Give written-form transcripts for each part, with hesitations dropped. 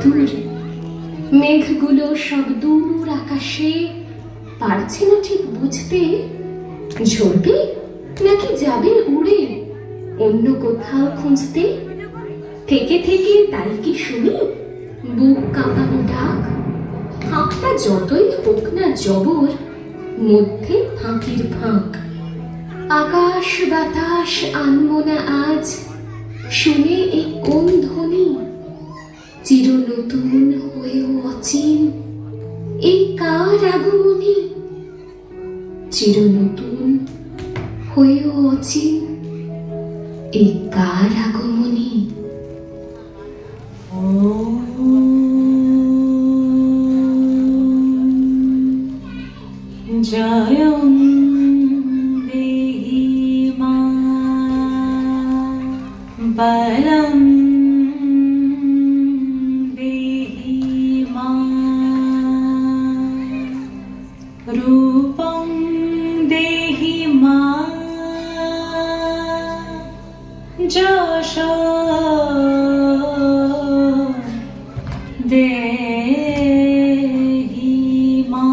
রোদ্দুর, মেঘগুলো সব দূর আকাশে, পারছে না ঠিক বুঝতে ঝরবে নাকি যাবে উড়ে অন্য কোথাও খুঁজতে। থেকে থেকে তাই কি শুনি বুক কাঁপানো ডাক, ফাঁকটা যতই হোক না জবর, মধ্যে ফাঁকির ফাঁক। আকাশ বাতাস আনবো না আজ, শুনে এই কোন ধ্বনি, চির নতুন হয়েও অচিন এই কার আগমনী। চির নতুন হয়েও অচিন এই কার আগমনী। জয়ং দেহি মা বলং দেহি মা রূপং দেহি মা যশ দেহি মা।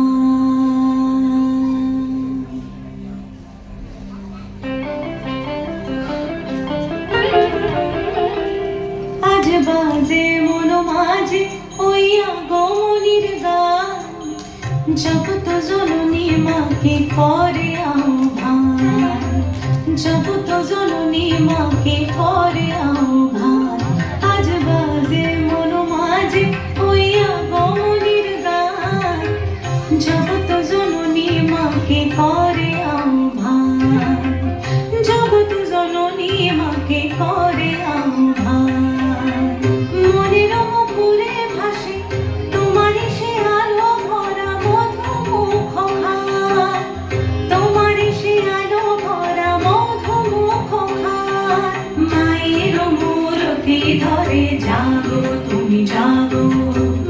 আজ বাজে মন মাঝে ওই আগমনীর গান, জগত জননী মাকে করে আহ্বান, জগত জননী মাকে করে আহ্বান। আজ বাজে মন মাঝে ওই আগমনীর গান, জগত জননী মাকে করে আহ্বান, জগত জননী মাকে করে আহ্বান। মনের মুখে ভাসে তোমারই সে আলো ভরা মধুমুখ খান, তোমারই সে আলো ভরা মধুমুখ খান। মায়ের মূরতি ধরে জাগো তুমি জাগো,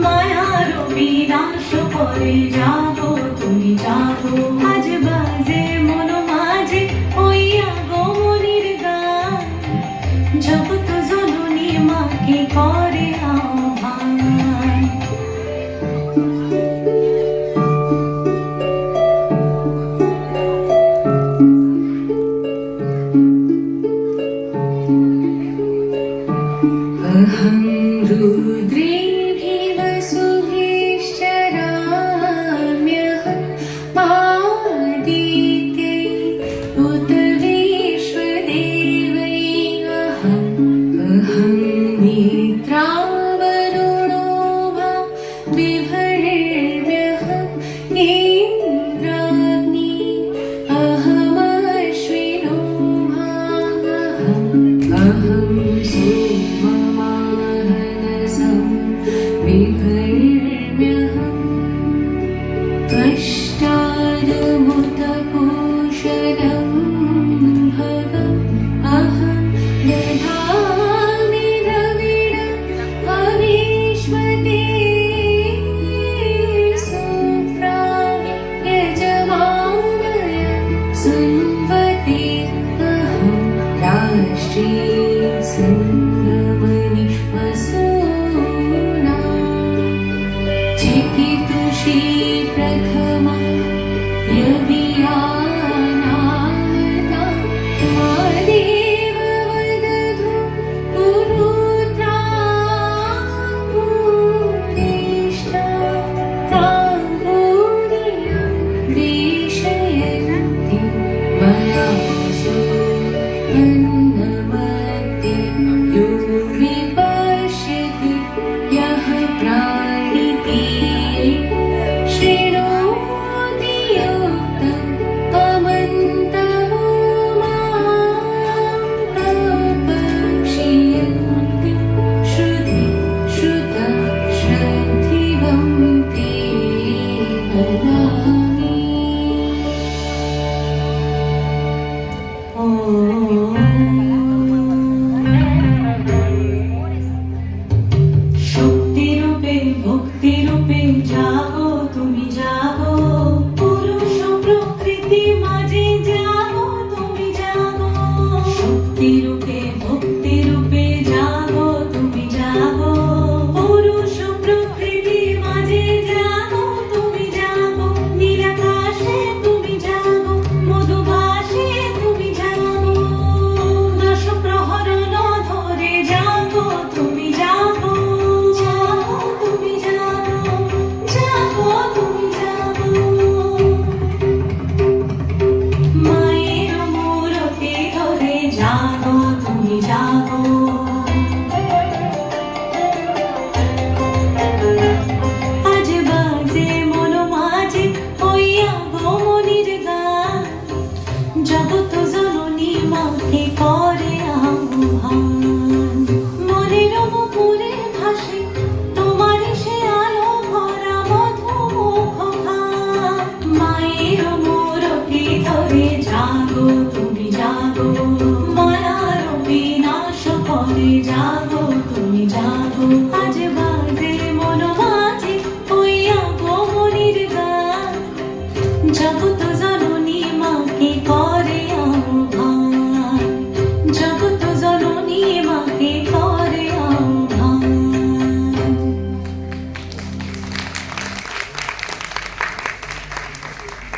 মায়ার বিনাশ করে জাগো তুমি জাগো। আজ বাজে মন মাঝে ওই আগমনীর গান, জগত জননী মাকে করে আহ্বান। अहं रुद्रेभिः वसुभिश्चराम्यहं आदित्यै उत विश्वदेवैरहम्। अहं मित्रावरुणो वा बिभर्म्यहम् इन्द्राग्नी। अहमश्विनो भागहम्, अहं सोममाहनसं बिभर्म्यहम्। त्वष्टारमुतपोषणं भगम्, अहं दधामि द्रविणं हविष्मते। सुप्राय यजमानय सुन्वते, अहं राष्ट्री संगमनि वसूनाम्। श्री